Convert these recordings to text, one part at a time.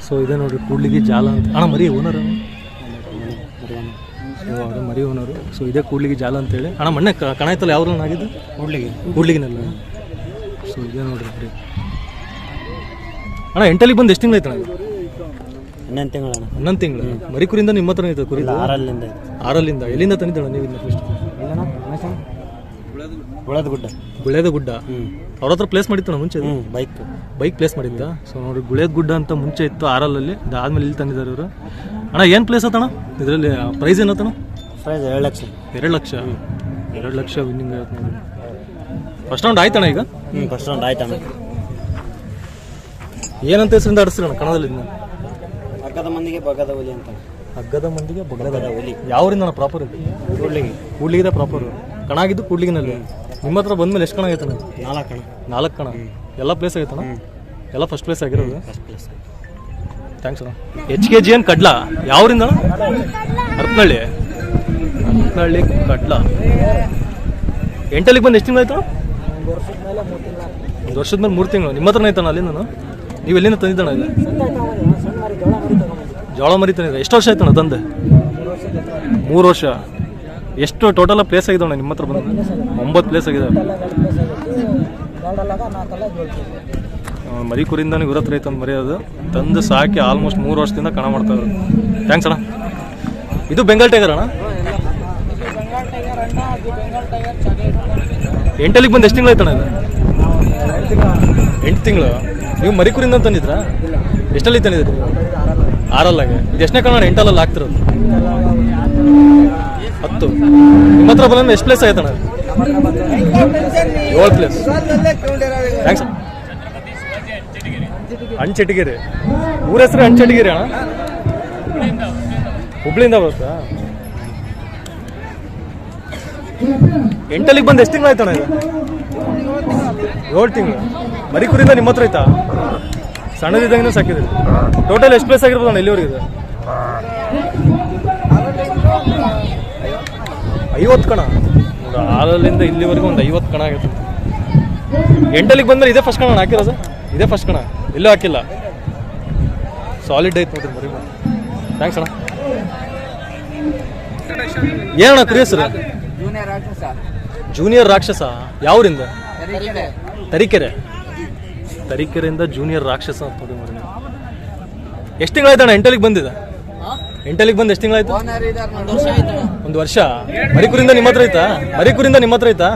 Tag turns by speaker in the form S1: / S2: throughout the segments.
S1: So ಇದೇ ನೋಡ್ರಿ ಕೂಡ್ಲಿಗಿ ಜಾಲ ಅಂತ ಅಣ್ಣ ಮರಿ ಓನರ್ ಅದು ಮರಿ ಓನರು. ಸೊ ಇದೇ ಕೂಡ್ಲಿಗಿ ಜಾಲ ಅಂತೇಳಿ ಅಣ್ಣ ಮೊನ್ನೆ ಕಣ ಆಯ್ತಲ್ಲ ಯಾವ ಆಗಿದ್ದು ಕೂಡ್ಲಿಗಿನಲ್ಲ. ಸೊ ಇದೇ ನೋಡ್ರಿ ಬರೀ ಅಣ್ಣ ಎಂಟಲ್ಲಿಗೆ ಬಂದು ಎಷ್ಟು ತಿಂಗಳು ಆಯ್ತು ಅಣ್ಣ? 11 ತಿಂಗಳು. ಮರಿ ಕುರಿಂದ ನಿಮ್ಮ ಹತ್ರ ಐತೆ ಕುರಿ? 6 ಎಲ್ಲಿಂದ ತಂದಿದ್ದಣ್ಣ ನೀವು ಇದನ್ನ ಫಸ್ಟ್? ಗುಳೇದ ಗುಡ್ಡ. ಅವ್ರ ಹತ್ರ ಪ್ಲೇಸ್ ಮಾಡಿತ್ತು ಮುಂಚೆ ಬೈಕ್ ಪ್ಲೇಸ್ ಮಾಡಿದ್ದ. ಸೊ ನೋಡಿ ಗುಳೇದ ಗುಡ್ಡ ಅಂತ ಮುಂಚೆ ಇತ್ತು 6 ಅದಾದ್ಮೇಲೆ ಇಲ್ಲಿ ತಂದಿದ್ದಾರೆ ಇವರು. ಅಣ್ಣ ಏನು ಪ್ಲೇಸ್ ಆತಣ್ಣ ಇದರಲ್ಲಿ? ಪ್ರೈಸ್ ಏನತ್ತಣ್ಣ?
S2: ಪ್ರೈಸ್ 2 ಲಕ್ಷ.
S1: 2 ಲಕ್ಷ ವಿನ್ನಿಂಗ್ ಆಗುತ್ತೆ ನೋಡಿ. ಫಸ್ಟ್ ರೌಂಡ್ ಆಯ್ತಣ್ಣ ಈಗ?
S2: ಫಸ್ಟ್ ರೌಂಡ್ ಆಯ್ತಣ್ಣ.
S1: ಏನಂತ ಹೆಸರಿಂದ ಆಡಿಸ್ತೀರಣ್ಣ ಕಣದಲ್ಲಿ?
S2: ಹಗ್ಗದ ಮಂದಿಗೆ ಬಗ್ಗದ ಹುಲಿ ಅಂತ.
S1: ಹಗ್ಗದ ಮಂದಿಗೆ ಬಗ್ಗದ ಹುಲಿ. ಯಾವರಿಂದ ಪ್ರಾಪರ್? ಕೂಡ್ಲಿಗಿದೆ ಪ್ರಾಪರ್. ಕಣ ಆಗಿದ್ದು ಕೂಡ್ಲಿಗಿನಲ್ಲಿ. ನಿಮ್ಮ ಹತ್ರ ಬಂದ್ಮೇಲೆ ಎಷ್ಟು ಕಣ ಆಗೈತಣ್ಣ? 4 ಕಣ. ಎಲ್ಲ ಪ್ಲೇಸ್ ಆಗೈತಣ್ಣ? ಎಲ್ಲ ಫಸ್ಟ್ ಪ್ಲೇಸ್ ಆಗಿರೋದು? ಥ್ಯಾಂಕ್ಸ್ ಅಣ್ಣ. HKGN ಕಡ್ಲ ಯಾವರಿಂದ? ಹರಪನಹಳ್ಳಿ ಕಡ್ಲ. ಎಂಟಲ್ಲಿಗೆ ಬಂದು ಎಷ್ಟು ತಿಂಗಳು ಆಯ್ತು? 1 ವರ್ಷದ ಮೇಲೆ 3 ತಿಂಗಳು. ನಿಮ್ಮ ಹತ್ರನೇ ಐತಣ್ಣ ಅಲ್ಲಿಂದ? ನೀವು ಎಲ್ಲಿಂದ ತಂದಿದ್ದಣ್ಣ ಇದು? ಜೋಳ ಮರಿ ತಂದಿದ್ದ. ಎಷ್ಟು ವರ್ಷ ಆಯ್ತಣ್ಣ ತಂದೆ? 3 ವರ್ಷ. ಎಷ್ಟು ಟೋಟಲ್ ಪ್ಲೇಸ್ ಆಗಿದ್ದಾವಣ್ಣ ನಿಮ್ಮ ಹತ್ರ ಬಂದು? 9 ಪ್ಲೇಸ್ ಆಗಿದೆ. ಮರಿ ಕುರಿಂದಾನೆ ಇವ್ರ ಹತ್ರ ಐತಂದು ಮರಿ ಅದು ತಂದು ಸಾಕಿ ಆಲ್ಮೋಸ್ಟ್ 3 ವರ್ಷದಿಂದ ಕಣ ಮಾಡ್ತಾ ಇದ್ರು. ಥ್ಯಾಂಕ್ಸ್ ಅಣ್ಣ. ಇದು ಬೆಂಗಾಲ್ ಟೈಗರ್ ಅಣ್ಣ? ಎಂಟಲ್ಲಿಗೆ ಬಂದು ಎಷ್ಟು ತಿಂಗಳು ಆಯ್ತಣ್ಣ ಇದು? 8 ತಿಂಗಳು. ನೀವು ಮರಿ ಕುರಿಂದ ತಂದಿದ್ರಾ? ಎಷ್ಟಲ್ಲಿ ತಂದಿದ್ರಿ? 6 ಇದು ಎಷ್ಟನೇ ಕಣ? 8 ಆಗ್ತಿರೋದು. 10. ನಿಮ್ಮ ಹತ್ರ ಬಂದ ಎಷ್ಟು ಪ್ಲೇಸ್ ಆಯ್ತಣ್ಣ? 7 ಪ್ಲೇಸ್. ಥ್ಯಾಂಕ್ಸ್. ಅಂಚೆಟಿಗೆರೆ ಊರ ಹೆಸರು? ಅಂಚೆಟಿಗೆರೆ ಅಣ್ಣ? ಹುಬ್ಳಿಯಿಂದ ಬರುತ್ತಾ? ಎಂಟಲ್ಲಿಗೆ ಬಂದು ಎಷ್ಟು ತಿಂಗಳು ಆಯ್ತಣ್ಣ ಇದು? 7 ತಿಂಗಳು. ಮರಿ ಕುರಿಂದ ನಿಮ್ಮ ಹತ್ರ ಐತಾ? ಸಣ್ಣದಿದ್ದಂಗೆ ಸಾಕಿದ್ರಿ. ಟೋಟಲ್ ಎಷ್ಟು ಪ್ಲೇಸ್ ಆಗಿರ್ಬೋದು ಅಣ್ಣ ಇಲ್ಲಿವರೆಗೆ? 50 ಕಣ. 6 ಇಲ್ಲಿವರೆಗೂ ಒಂದು 50 ಕಣ ಆಗುತ್ತೆ. ಎಂಟಲ್ಲಿಗೆ ಬಂದ್ರೆ ಇದೇ ಫಸ್ಟ್ ಕಣ ಹಾಕಿರೋದು? ಇದೇ ಫಸ್ಟ್ ಕಣ, ಎಲ್ಲೂ ಹಾಕಿಲ್ಲ. ಸಾಲಿಡ್ ಐತೆ ನೋಡ್ರಿ ಮರಿ. ಥ್ಯಾಂಕ್ಸ್ ಅಣ್ಣ. ಏನಣ್ಣ ಕುರಿ ಹೆಸರು? ಜೂನಿಯರ್ ರಾಕ್ಷಸ. ಯಾವೂರಿಂದ? ತರೀಕೆರೆಯಿಂದ ಜೂನಿಯರ್ ರಾಕ್ಷಸ ಅಂತ ನೋಡಿ ಮರಿ. ಎಷ್ಟು ತಿಂಗಳಾಯ್ತಣ್ಣ ಎಂಟಲ್ಲಿಗೆ ಬಂದಿದೆ? ಎಂಟಲ್ಲಿಗೆ ಬಂದು ಎಷ್ಟು ತಿಂಗಳಾಯ್ತು? 1 ವರ್ಷ. ಮರಿಕುರಿಂದ ನಿಮ್ಮ ಹತ್ರ ಐತಾ?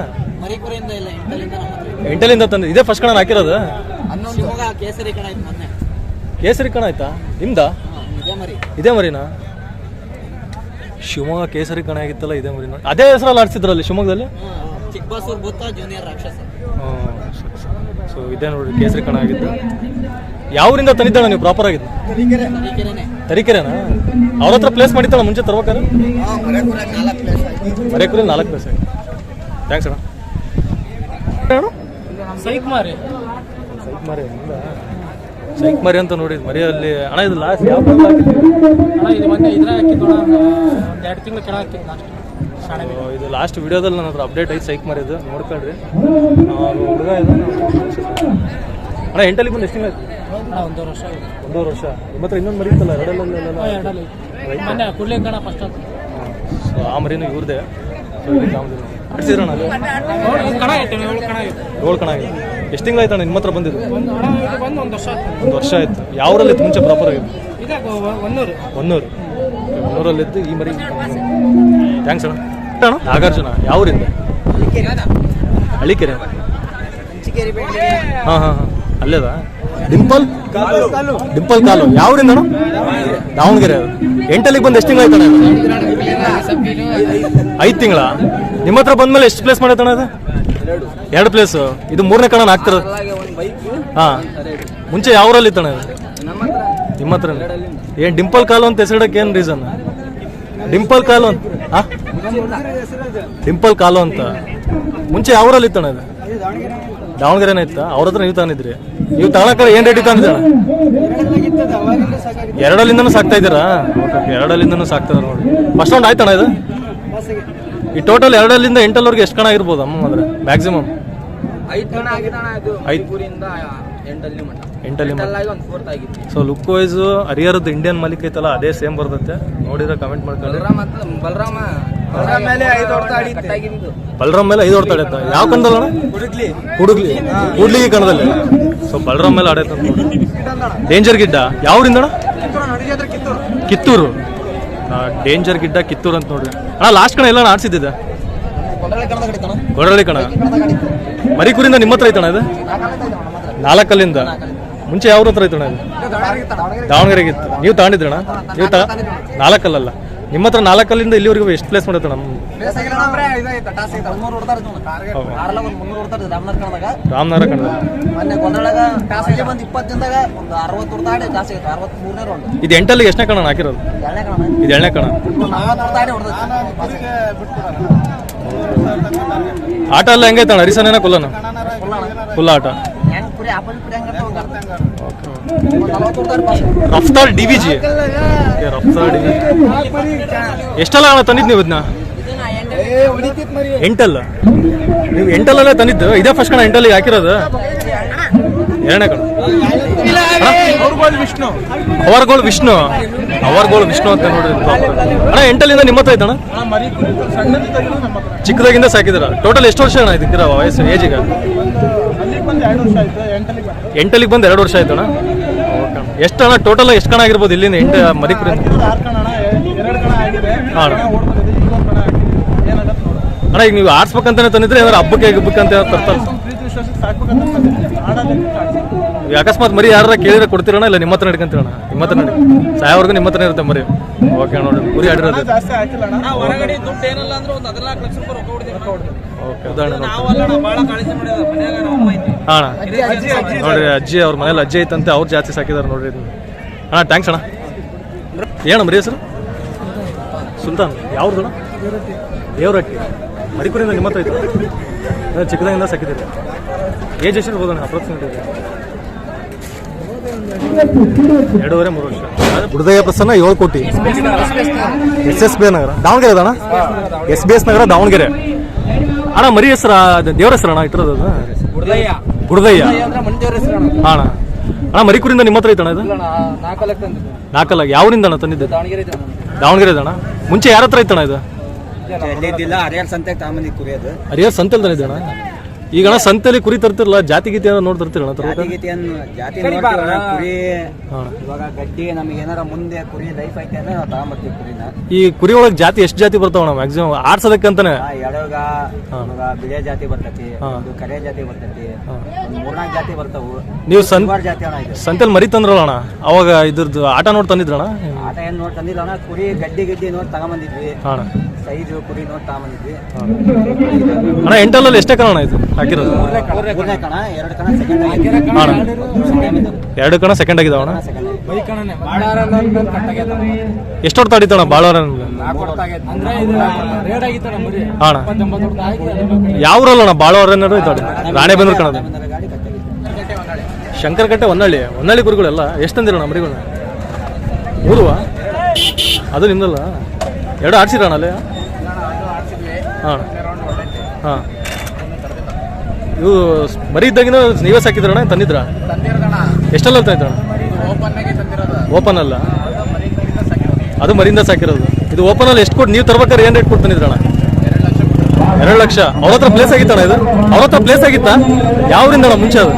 S1: ಎಂಟಲ್ಲಿಂದ ತಂದು ಇದೇ ಫಸ್ಟ್ ಕಣ ಹಾಕಿರೋದು? ಕೇಸರಿ ಕಣ ಆಯ್ತಾ ನಿಮ್ದ? ಇದೇ ಮರಿನಾ? ಶಿವಮೊಗ್ಗ ಕೇಸರಿ ಕಣ ಆಗಿತ್ತಲ್ಲ, ಇದೇ ಮರಿನಾ? ಅದೇ ಹೆಸರಲ್ಲಿ ಆಡ್ಸಿದ್ರಲ್ಲಿ ಶಿವಮೊಗ್ಗದಲ್ಲಿ? ಸೊ ಇದೇ ನೋಡಿ ಕೇಸರಿ ಕಣ ಆಗಿದ್ದು. ಯಾವೂರಿಂದ ತಂದಿದ್ದಾಳ ನೀವು ಪ್ರಾಪರ್ ಆಗಿದ್ದು? ತರೀಕೆರೆನಾ? ಅವ್ರ ಹತ್ರ ಪ್ಲೇಸ್ ಮಾಡಿದ್ದಾಳ ಮುಂಚೆ ತರ್ಬೇಕಾದ್ರೆ? ಮರೇಕೂರಲ್ಲಿ 4 ಪ್ಲೇಸ್ ಆಗಿದೆ. ಥ್ಯಾಂಕ್ಸ್ ಅಣ್ಣ. ಸೈಕ್ ಮಾರಿ ಅಂತ ನೋಡಿ ಮರಿಯಲ್ಲಿ ಅಣ್ಣ. ಇದು ಲಾಸ್ಟ್ ಯಾವ ಇದು ಲಾಸ್ಟ್ ವಿಡಿಯೋದಲ್ಲಿ ನನ್ನ ಹತ್ರ ಅಪ್ಡೇಟ್ ಐತೆ ಸೈಕ್ ಮಾರಿದ್ದು, ನೋಡ್ಕೊಳ್ರಿ. ಹುಡುಗ ಇದು ಅಣ್ಣ. ಎಂಟಲ್ಲಿ ಬಂದು ಎಷ್ಟು ತಿಂಗಳು ಆಯ್ತು? 1 ವರ್ಷ. ನಿಮ್ಮ ಹತ್ರ ಇನ್ನೊಂದು ಮರಿ ಇತ್ತಲ್ಲ? 2 ಸೊ ಆ ಮರಿನೂ ಇವ್ರದೇ. ಆಡ್ಸಿದ್ರಣ್ಣ? 7 ಕಣ ಆಗಿದೆ. ಎಷ್ಟು ತಿಂಗಳು ಆಯ್ತಣ್ಣ ನಿಮ್ಮ ಹತ್ರ ಬಂದಿದ್ದು? 1 ವರ್ಷ ಆಯ್ತು. ಯಾವೂರಲ್ಲಿತ್ತು ಮುಂಚೆ ಪ್ರಾಪರ್ ಆಗಿದೆ? ಹೊನ್ನೂರಲ್ಲಿದ್ದು ಈ ಮರಿ. ಥ್ಯಾಂಕ್ಸ್ ಅಣ್ಣ. ನಾಗಾರ್ಜುನ ಯಾವೂರಿಂದ? ಹಳ್ಳಿಕೆರೆ. ಹಾಂ ಅಲ್ಲೇದಾ? ಡಿಂಪಲ್ ಕಾಲು ಯಾವೂರಿಂದ ಅಣ್ಣ? ದಾವಣಗೆರೆ. ಎಂಟಲ್ಲಿಗೆ ಬಂದು ಎಷ್ಟು ತಿಂಗಳು ಆಯ್ತಣ್ಣ? 5 ತಿಂಗಳ. ನಿಮ್ಮ ಹತ್ರ ಬಂದ್ಮೇಲೆ ಎಷ್ಟು ಪ್ಲೇಸ್ ಮಾಡೈತಣ್ಣ ಅದು? 2 ಪ್ಲೇಸ್. ಇದು 3ನೇ ಕಣ ಆಗ್ತಿರೋದು. ಹಾಂ, ಮುಂಚೆ ಯಾವೂರಲ್ಲಿ ಇತ್ತಣ್ಣ ಇದು? ನಿಮ್ಮ ಹತ್ರ. ಏನು ಡಿಂಪಲ್ ಕಾಲು ಅಂತ ಹೆಸರಿಡಕ್ಕೆ ಏನು ರೀಸನ್? ಡಿಂಪಲ್ ಕಾಲು ಅಂತ? ಹಾಂ, ಡಿಂಪಲ್ ಕಾಲು ಅಂತ ಮುಂಚೆ ಯಾವೂರಲ್ಲಿ ಇತ್ತಣ್ಣ ಇದು? ದಾವಣಗೆರೆನೇ ಇತ್ತ? ಅವ್ರ ಹತ್ರ ನೀವು ತಾನಿದ್ರಿ? ನೀವು ತಗೊಳಕ್ಕೆ ಏನು ರೇಟ್ ಇತ್ತು? 2 ಸಾಕ್ತಾ ಇದ್ದೀರಾ? 2 ಸಾಕ್ತಾರ ನೋಡಿ. ಫಸ್ಟ್ ರೌಂಡ್ ಆಯ್ತಣ್ಣ ಇದು? ಈ ಟೋಟಲ್ 2 8 ಎಷ್ಟು ಕಣ ಆಗಿರ್ಬೋದು ಅಮ್ಮ? ಅಂದ್ರೆ ಮ್ಯಾಕ್ಸಿಮಮ್
S2: 5 ಕಣ ಆಗಿದಣ್ಣ. ಇದು 5 ಊರಿಂದ
S1: ಎಂಟಲ್ಲಿ so look wise ಹರಿಹರದ್ದು Indian Malik ಐತಲ್ಲ ಅದೇ ಸೇಮ್ ಬರ್ತೈತೆ. ನೋಡಿದ್ರೆ ಕಮೆಂಟ್ ಮಾಡ್ಕೊಳ್ಳಿ. ಬಲರಾಮ್ ಮೇಲೆ 5 ಹೊಡ್ತಾ ಆಡೈತ. ಯಾವ ಕಣದಲ್ಲ ಕೂಡ್ಲಿ ಕಣದಲ್ಲಿ. ಸೊ ಬಲರಾಮ್ ಮೇಲೆ ಆಡೈತ. ಡೇಂಜರ್ ಗಿಡ್ಡ ಯಾವ್ರಿಂದ ಕಿತ್ತೂರು. ಡೇಂಜರ್ ಗಿಡ್ಡ ಕಿತ್ತೂರು ಅಂತ ನೋಡ್ರಿ ಅಣ್ಣ. ಲಾಸ್ಟ್ ಕಣ ಎಲ್ಲ ಆಡ್ಸಿದ್ದಿದೆ ಗೊಡರಳ್ಳಿ ಕಣ. ಮರಿ ಕುರಿಂದ ನಿಮ್ಮ ಹತ್ರ ಐತಣ ಇದು? 4 ಅಲ್ಲಿಂದ. ಮುಂಚೆ ಯಾವ ಹತ್ರ ಐತಣ ಇದು? ದಾವಣಗೆರೆಗೆ ಇತ್ತು. ನೀವು ತಗೊಂಡಿದ್ರಣ? ನೀವು 4 ಅಲ್ಲಲ್ಲ, ನಿಮ್ಮ ಹತ್ರ 4 ಅಲ್ಲಿಂದ ಇಲ್ಲಿವರೆಗೂ ಎಷ್ಟು ಪ್ಲೇಸ್ ಮಾಡೈತಣ? ರಾಮನಗರ ಕಣ. ಇದು 8 ಎಷ್ಟನೇ ಕಣ ಹಾಕಿರೋದು? ಇದು 2ನೇ ಕಣ. ಆಟ ಎಲ್ಲ ಹೆಂಗೈತಣ? ಹರಿಸನೇನ ಕುಲ್ಲನ? ಫುಲ್ ಆಟ. ರಫ್ತಾರ್ ಡಿವಿಜಿ. ಎಷ್ಟಲ್ಲ ಅಣ್ಣ ತಂದಿದ್ದು ನೀವು ಇದನ್ನ? 8 ನೀವು 8 ತಂದಿದ್ದು? ಇದೇ ಫಸ್ಟ್ ಕಣ 8 ಹಾಕಿರೋದು? 2ನೇ ಕಣ. ಅವರ್ಗೋಳು ವಿಷ್ಣು ಅಂತ ನೋಡ್ರಿ ಅಣ್ಣ. 8 ನಿಮ್ಮ ಹತ್ರ ಐತಣ್ಣ? ಚಿಕ್ಕದಾಗಿಂದ ಸಾಕಿದ್ರ? ಟೋಟಲ್ ಎಷ್ಟು ವರ್ಷ ಅಣ್ಣ ಇದಕ್ಕಿರ ವಯಸ್ಸು ಏಜ್? ಈಗ 8 ಬಂದು 2 ವರ್ಷ ಆಯ್ತಣ್ಣ. ಎಷ್ಟು ಅಣ್ಣ ಟೋಟಲ್ ಎಷ್ಟು ಕಣ ಆಗಿರ್ಬೋದು ಇಲ್ಲಿಂದ 8 ಮರಿಕುರಿ? ಅಣ್ಣ ಈಗ ನೀವು ಆಡ್ಸ್ಬೇಕಂತಾನೆ ತಂದಿದ್ರೆ ಏನಾದ್ರು ಹಬ್ಬಕ್ಕೆ ಅಂತ ತರ್ತಾರೆ? ಅಕಸ್ಮಾತ್ ಮರಿ ಯಾರ ಕೇಳಿದ್ರೆ ಕೊಡ್ತೀರಣ್ಣ? ಇಲ್ಲ ನಿಮ್ಮ ಹತ್ರ ನಡ್ಕೊಂತೀರಣ್ಣ? ನಿಮ್ಮ ಹತ್ರ ನಡಿ ಸಾಯವರೆಗೂ ನಿಮ್ಮ ಹತ್ರನೇ ಇರುತ್ತೆ ಮರಿ. ಓಕೆ ನೋಡಿ ಕುರಿ ಆಡಿರೋದು. ಅಣ್ಣ ನೋಡ್ರಿ ಅಜ್ಜಿ ಅವ್ರ ಮನೇಲಿ ಅಜ್ಜಿ ಐತಂತೆ, ಅವ್ರು ಜಾಸ್ತಿ ಸಾಕಿದಾರೆ ನೋಡ್ರಿ ಇದು. ಅಣ್ಣ ಥ್ಯಾಂಕ್ಸ್ ಅಣ್ಣ. ಏನು ಮರಿ ಹೆಸರು? ಸುಲ್ತಾನ್. ಯಾವ್ದು ಅಣ್ಣ? ದೇವರಟ್ಟಿ. ಮರಿಕುರಿಯಿಂದ ನಿಮ್ಮ ಹತ್ರ ಐತೆ? ಚಿಕ್ಕದಾಗಿಂದ ಸಾಕಿದ್ದೀರಿ. ಏಜ್ ಎಷ್ಟು ಇರ್ಬೋದಣ್ಣ ಅಪ್ರಾಕ್ಸಿಮೇಟ್? 2.5-3 ವರ್ಷ. ಗುಡದಯ್ಯ ಪ್ರಸನ್ನ 7 ಕೋಟಿ. SSB ನಗರ ದಾವಣಗೆರೆ ಅಣ್ಣ? SBS ನಗರ ದಾವಣಗೆರೆ. ಅಣ್ಣ ಮರಿ ಹೆಸರ ದೇವ್ರ ಹೆಸರು ಅಣ್ಣ ಇಟ್ಟಿರೋದು? ಗುಡದಯ್ಯ ಅಣ್ಣ. ಅಣ್ಣ ಮರಿಕುರಿಂದ ನಿಮ್ಮ ಹತ್ರ ಐತಣ್ಣ ಇದು? 4 ಯಾವ್ರಿಂದ ಅಣ್ಣ ತಂದಿದ್ದು? ದಾವಣಗೆರೆ ಅಣ್ಣ. ಮುಂಚೆ ಯಾರ ಹತ್ರ ಐತಣ್ಣ ಇದು? ಹರಿಹರ ಸಂತೆಲ್ ತಂದಿದ್ದಣ್ಣ. ಈಗ ಅಣ್ಣ ಸಂತೆಯಲ್ಲಿ ಕುರಿ ತರ್ತಿರಲ್ಲ, ಜಾತಿ ಗೀತಿ ಏನೋ ನೋಡಿ ತರ್ತೀರಣ್ಣ? ಈ ಕುರಿ ಒಳಗೆ ಜಾತಿ ಎಷ್ಟು ಜಾತಿ ಬರ್ತಾವಣ್ಣ ಮ್ಯಾಕ್ಸಿಮಮ್ ಆಡ್ಸೋದಕ್ಕಂತಾನೆ?
S2: ಬಿಳಿಯ ಜಾತಿ ಬರ್ತೈತಿ, ಕರೆ ಜಾತಿ ಬರ್ತೈತಿ, 3-4 ಜಾತಿ ಬರ್ತಾವು.
S1: ನೀವು ಸಂತೆಲ್ ಮರಿ ತಂದ್ರಲ್ಲ ಅಣ್ಣ, ಅವಾಗ ಇದ್ರದ್ದು ಆಟ ನೋಡಿ ತಂದಿದ್ರಣ್ಣ?
S2: ಆಟ ಏನ್ ನೋಡಿ ತಂದಿಲ್ಲ ಅಣ್ಣ, ಕುರಿ ಗಡ್ಡಿ ನೋಡಿ ತಗೊಂಬಂದಿದ್ವಿ. ಸೈಜು ಕುರಿ ನೋಡಿ ತಗೊಂಬಂದಿದ್ವಿ
S1: ಅಣ್ಣ. 8 ಎಷ್ಟೇ ಕಣ ಇದು ಹಾಕಿರೋದು?
S2: 2 ಕಣ ಸೆಕೆಂಡ್.
S1: 2 ಕಣ ಸೆಕೆಂಡ್ ಆಗಿದಾವಣ್ಣ. ಎಷ್ಟು ಹೊಡ್ತಾ ಆಡಿತಣ್ಣ ಬಾಳವರ? ಯಾವ್ರಲ್ಲಣ್ಣ ಬಾಳವರ? ರಾಣೆಬೆನ್ನೂರು ಕಣದ ಶಂಕರಕಟ್ಟೆ ಹೊನ್ನಳ್ಳಿ ಕುರಿಗಳೆಲ್ಲ ಎಷ್ಟು ತಂದಿರೋಣ ಮರಿಗಳನ್ನ? 3 ಅದು ನಿಮ್ದಲ್ಲ? 2 ಆಡ್ಸಿರೋಣ ಅಲ್ಲೇ? ಹಾಂ ಹಾಂ. ಇವು ಮರಿ ಇದ್ದಾಗಿನ ನೀವೇ ಸಾಕಿದ್ರಣ್ಣ ತಂದಿದ್ರ? ಎಷ್ಟೆಲ್ಲ ತಂದಿದ್ರಣ್ಣ? ಓಪನ್ ಅಲ್ಲ, ಅದು ಮರಿಯಿಂದ ಸಾಕಿರೋದು. ಇದು ಓಪನ್ ಅಲ್ಲಿ ಎಷ್ಟು ಕೊಟ್ಟು ನೀವು ತರ್ಬೇಕಾದ್ರೆ ಏನು ರೇಟ್ ಕೊಟ್ಟು ತಂದಿದ್ರಣ್ಣ? 2 ಲಕ್ಷ. ಅವ್ರ ಹತ್ರ ಪ್ಲೇಸ್ ಆಗಿತ್ತಣ್ಣ ಇದು? ಅವ್ರ ಹತ್ರ ಪ್ಲೇಸ್ ಆಗಿತ್ತಾ? ಯಾವ್ರಿಂದ ಮುಂಚೆ ಅದು?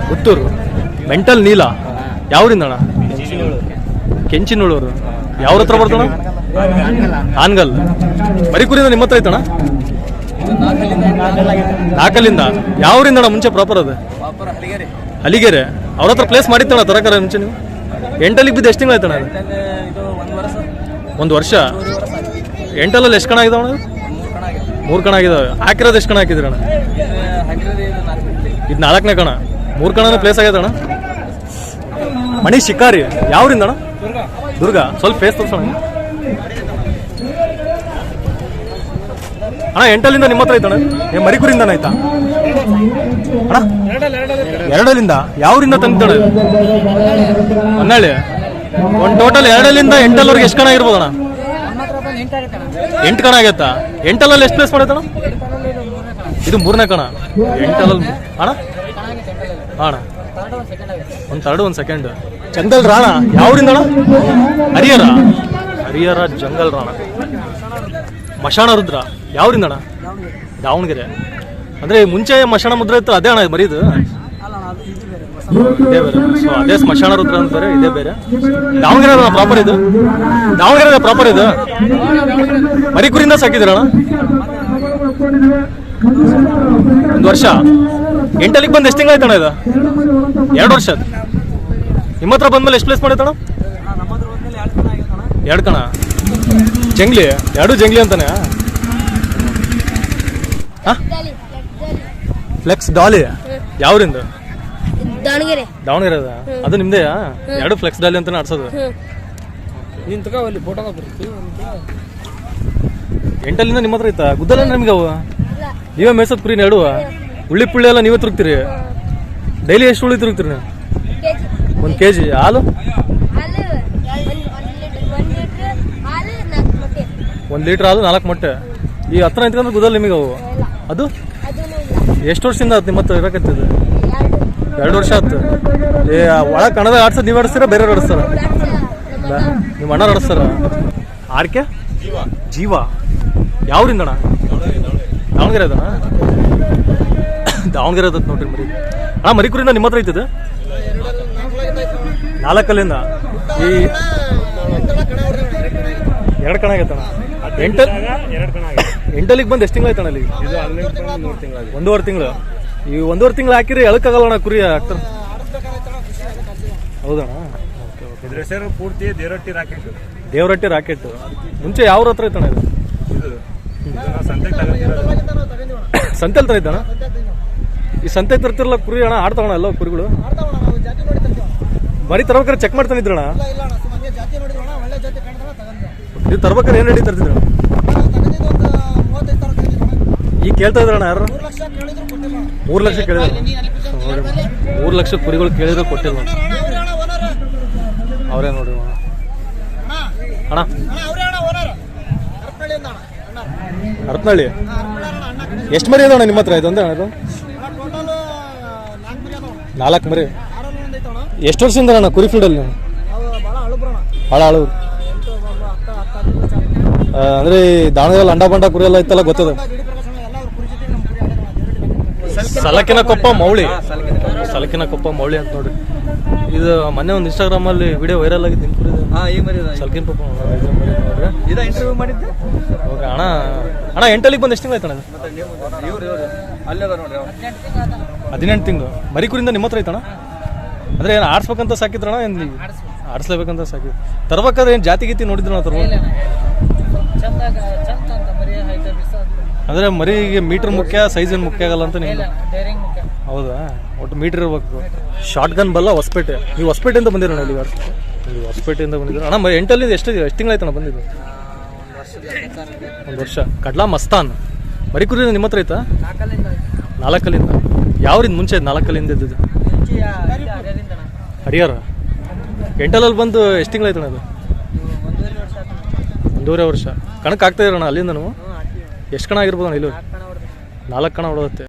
S1: ಪುತ್ತೂರು. ಮೆಂಟಲ್ ನೀಲ ಯಾವ್ರಿಂದ ಅಣ್ಣ? ಕೆಂಚಿನೂಳೂರು. ಯಾವ್ರ ಹತ್ರ ಬರ್ತಣ್ಣ? ಹಾನ್ಗಲ್. ಮರಿಕುರಿಂದ ನಿಮ್ಮ ಹತ್ರ ಐತಣ್ಣ? 4 ಯಾವ್ರಿಂದ ಅಣ್ಣ ಮುಂಚೆ ಪ್ರಾಪರ್ ಅದು? ಹಲಿಗೆರೆ. ಅವ್ರ ಹತ್ರ ಪ್ಲೇಸ್ ಮಾಡಿತ್ತಣ್ಣ ತರಕಾರಿ ಮುಂಚೆ ನೀವು? 8 ಬಿದ್ದು ಎಷ್ಟು ತಿಂಗಳು ಆಯ್ತಣ್ಣ ಅದು? 1 ವರ್ಷ. 8 ಎಷ್ಟು ಕಣ ಆಗಿದಾವಣ್ಣ? 3 ಕಣ ಆಗಿದಾವೆ. ಹಾಕಿರೋದು ಎಷ್ಟು ಕಣ ಹಾಕಿದ್ರಣ್ಣ? ಇದು 4ನೇ ಕಣ. 3 ಕಣನೂ ಪ್ಲೇಸ್ ಆಗೈತಣ್ಣ. ಮಣಿ ಶಿಕಾರಿ ಯಾವ್ರಿಂದ ಅಣ್ಣ? ದುರ್ಗ. ಸ್ವಲ್ಪ ಫೇಸ್ ತೋರ್ಸೋಣ ಅಣ್ಣ. 8 ನಿಮ್ಮ ಹತ್ರ ಐತಣ್ಣ? ಮರಿಕುರಿಂದ ಆಯ್ತಾ ಅಣ್ಣ? 2 ಯಾವ್ರಿಂದ ತಂದಿದ್ದಾಳೆ? ಹೊನ್ನಳ್ಳಿ. ಒಂದು ಟೋಟಲ್ 2 8 ಎಷ್ಟು ಕಣ ಇರ್ಬೋದಣ್ಣ? 8 ಕಣ ಆಗೈತಾ? 8 ಎಷ್ಟು ಪ್ಲೇಸ್ ಮಾಡೈತಣ್ಣ? ಇದು 3ನೇ ಕಣ. 8 ಅಣ್ಣ ಅಣ್ಣ ಒಂದು ತರ್ಡ್ ಒಂದು ಸೆಕೆಂಡ್. ಜಂಗಲ್ ರಾಣ ಯಾವ್ರಿಂದ ಅಣ್ಣ? ಹರಿಹರ. ಹರಿಹರ ಜಂಗಲ್ ರಾಣ. ಮಶಾಣ ರುದ್ರ ಯಾವ್ರಿಂದ ಅಣ್ಣ? ದಾವಣಗೆರೆ. ಅಂದರೆ ಮುಂಚೆ ಮಶಾಣ ಮುದ್ರೆ ಇತ್ತು ಅದೇ ಅಣ್ಣ ಮರಿದು? ಇದೇ ಬೇರೆ. ಸೊ ಅದೇ ಸ್ಮಶಾನ ರುದ್ರ ಅಂತ ಬೇರೆ, ಇದೇ ಬೇರೆ. ದಾವಣಗೆರೆ ಪ್ರಾಪರ್ ಇದು? ದಾವಣಗೆರೆ ಪ್ರಾಪರ್ ಇದು? ಮರಿಕುರಿಂದ ಸಾಕಿದ್ದೀರಣ್ಣ? 1 ವರ್ಷ. ಎಂಟಲ್ಲಿಗೆ ಬಂದು ಎಷ್ಟು ತಿಂಗಳಾಯ್ತಣ್ಣ ಇದು? 2 ವರ್ಷ. ನಿಮ್ಮ ಹತ್ರ ಬಂದ್ಮೇಲೆ ಎಷ್ಟು ಪ್ಲೇಸ್ ಮಾಡೈತಣ್ಣ? 2 ಕಣ. ಜಂಗ್ಲಿ 2 ಜಂಗ್ಲಿ ಅಂತಾನೆ? ಫ್ಲೆಕ್ಸ್ ಡಾಲಿ ಯಾವ್ರಿಂದ?
S3: ದಾವಣಗೆರೆ.
S1: ದಾವಣಗೆರೆ ಅದು ನಿಮ್ದೇ? 2 ಫ್ಲೆಕ್ಸ್ ಡಾಲಿ ಅಂತಾನೆ ಆಡ್ಸೋದು? ಎಂಟಲ್ಲಿಂದ ನಿಮ್ಮ ಹತ್ರ ಐತಾ? ಗುದ್ದಲ್ಲ ನಿಮ್ಗೆ ಅವು? ನೀವೇ ಮೇಸದ್ ಕುರಿ 2? ಉಳ್ಳಿ ಪುಳ್ಳಿ ಎಲ್ಲ ನೀವೇ ತುರುಕ್ತೀರಿ? ಡೈಲಿ ಎಷ್ಟು ಉಳ್ಳಿ ತುರುಕ್ತೀರಿ ನೀವು? 1 kg ಹಾಲು? 1 ಲೀಟ್ರ್ ಹಾಲು 4 ಮೊಟ್ಟೆ. ಈ ಹತ್ರ ನಿಂತ್ಕೊಂಡ್ರೆ ಗುದ್ದಲ್ಲ ನಿಮಗೆ ಅವು? ಅದು ಎಷ್ಟು ವರ್ಷದಿಂದ ಆಯ್ತು ನಿಮ್ಮ ಹತ್ರ ಇರಕತ್ತಿದ್ದು? 2 ವರ್ಷ ಆಯ್ತು. ಒಳ ಕಣದ ಆಡ್ಸೋದು ನೀವು ಆಡಿಸ್ತೀರಾ ಬೇರೆಯವ್ರು ಆಡಿಸ್ತಾರ? ನಿಮ್ಮ ಅಣ್ಣ ಆಡಿಸ್ತಾರ? ಆಡ್ಕೆ ಜೀವ ಯಾವ್ರಿಂದ ಅಣ್ಣ? ದಾವಣಗೆರೆ ಅದಣ್ಣ? ದಾವಣಗೆರೆ ಅದ ನೋಡ್ರಿ ಮರಿ. ಅಣ್ಣ ಮರಿಕುರಿಂದ ನಿಮ್ಮ ಹತ್ರ ಐತದ? 4 ಈ 2 ಕಣ ಆಗೈತಣ್ಣ? ಎಂಟಲ್ಲಿಗೆ ಬಂದು ಎಷ್ಟು ತಿಂಗಳಾಯ್ತಣ್ಣ ಅಲ್ಲಿ? 1.5 ತಿಂಗಳು. ಈ 1.5 ತಿಂಗಳು ಹಾಕಿರಿ ಎಳಕ್ಕಾಗಲ್ಲಣ್ಣ ಕುರಿ ಹಾಕ್ತಾರ? ಹೌದಣ್ಣ?
S4: ಪೂರ್ತಿ ದೇವರಟ್ಟಿ ರಾಕೆಟ್.
S1: ದೇವರಟ್ಟಿ ರಾಕೆಟ್. ಮುಂಚೆ ಯಾವ ಹತ್ರ ಐತಣ್ಣ ಇದು? ಸಂತೆಲ್ ತರ ಇದ್ದಣ್ಣ? ಈ ಸಂತೆ ತರ್ತಿರಲ್ಲ ಕುರಿ ಅಣ್ಣ, ಆಡ್ತಾವಣ್ಣ ಎಲ್ಲ ಕುರಿಗಳು? ಬರೀ ತರ್ಬೇಕಾರೆ ಚೆಕ್ ಮಾಡ್ತಾನಿದ್ರಣ್ಣ? ನೀವು ತರ್ಬೇಕಾರೆ ಏನು ರೆಡಿ ತರ್ತಿದ್ರಣ್ಣ? ಈಗ ಕೇಳ್ತಾ ಇದ್ರಣ್ಣ ಯಾರು? 3 ಲಕ್ಷ ಕೇಳಿದ್ರು. 3 ಲಕ್ಷ ಕುರಿಗಳು ಕೇಳಿದ್ರು ಕೊಟ್ಟಿಲ್ಲ. ಅವರೇ ನೋಡ್ರಿ ಅಣ್ಣ. ಹರಪನಹಳ್ಳಿ. ಎಷ್ಟು ಮರಿ ಅದಾವಣ್ಣ ನಿಮ್ಮ ಹತ್ರ? ಇದೊಂದೇ ಅಣ್ಣ ಇದು? 4 ಮರಿ. ಎಷ್ಟು ವರ್ಷದಿಂದ ಅಣ್ಣ ಕುರಿ ಫೀಲ್ಡಲ್ಲಿ? ಭಾಳ ಹಳು. ಅಂದ್ರೆ ದಾವಣಗೆರೆ ಅಂಡ ಬಂಡ ಕುರಿ ಎಲ್ಲ ಇತ್ತಲ್ಲ ಗೊತ್ತದ? ಸಲಕಿನ ಕೊಪ್ಪ ಮೌಳಿ. ಸಲಕಿನ ಕೊಪ್ಪ ಮೌಳಿ ಅಂತ ನೋಡ್ರಿ. ಇದು ಮೊನ್ನೆ ಒಂದು ಇನ್ಸ್ಟಾಗ್ರಾಮ್ ಅಲ್ಲಿ ವಿಡಿಯೋ ವೈರಲ್ ಆಗಿತ್ತು ನಿಮ್ಮ ಕುರಿದು. ಸಲಕಿನ ಕೊಪ್ಪ
S2: ಇಂಟರ್ವ್ಯೂ ಮಾಡಿದ್ದೆ.
S1: ಓಕೆ ಅಣ್ಣ. ಅಣ್ಣ ಎಂಟಲ್ಲಿಗೆ ಬಂದು ಎಷ್ಟು ತಿಂಗಳು ಆಯ್ತಣ್ಣ? 18 ತಿಂಗಳು. ಮರಿಕುರಿಂದ ನಿಮ್ಮ ಹತ್ರ ಐತಣ್ಣ? ಅಂದ್ರೆ ಏನು ಆಡ್ಸ್ಬೇಕಂತ ಸಾಕಿದ್ರಣ್ಣ? ಏನು ಆಡಿಸ್ಲೇಬೇಕಂತ ಸಾಕಿದ್ರು? ತರ್ಬೇಕಾದ್ರೆ ಏನು ಜಾತಿ ಗೀತಿ ನೋಡಿದ್ರು ನಾವು ತರ್ಬೋದು? ಅಂದ್ರೆ ಮರಿಗೆ ಮೀಟರ್ ಮುಖ್ಯ, ಸೈಜ್ ಏನು ಮುಖ್ಯ ಆಗಲ್ಲ ಅಂತ ನಿಮ್ಗೆ? ಹೌದಾ? ಒಟ್ಟು ಮೀಟರ್ ಇರ್ಬೇಕು. ಶಾರ್ಟ್ ಗನ್ ಬಲ್ಲ ಹೊಸಪೇಟೆ. ನೀವು ಹೊಸಪೇಟೆಯಿಂದ ಬಂದಿರೋಣ ಇಲ್ಲಿ? ನೀವು ಹೊಸಪೇಟೆಯಿಂದ ಬಂದಿದ್ರು ಅಣ್ಣ. ಎಂಟಲ್ಲಿ ಎಷ್ಟು ತಿಂಗಳಾಯ್ತಣ್ಣ ಬಂದಿದ್ದು? 1 ವರ್ಷ. ಕಡ್ಲಾ ಮಸ್ತಾನ್ ಮರಿಕುರಿ ನಿಮ್ಮ ಹತ್ರ ಐತಾ? 4 ಯಾವ್ರಿಂದ ಮುಂಚೆ? 4 ಇದ್ದಿದ್ದು ಹರಿಹರ. ಎಂಟಲಲ್ಲಿ ಬಂದು ಎಷ್ಟು ತಿಂಗಳಾಯ್ತಣ್ಣ ಅದು? 1.5 ವರ್ಷ. ಕಣಕ್ಕೆ ಆಗ್ತಾ ಇರೋಣ ಅಲ್ಲಿಂದ ನೀವು? ಎಷ್ಟು ಕಣ ಆಗಿರ್ಬೋದಣ್ಣ ಇಲ್ಲಿ? 4 ಕಣ ಹೊಡೋದತ್ತೆ.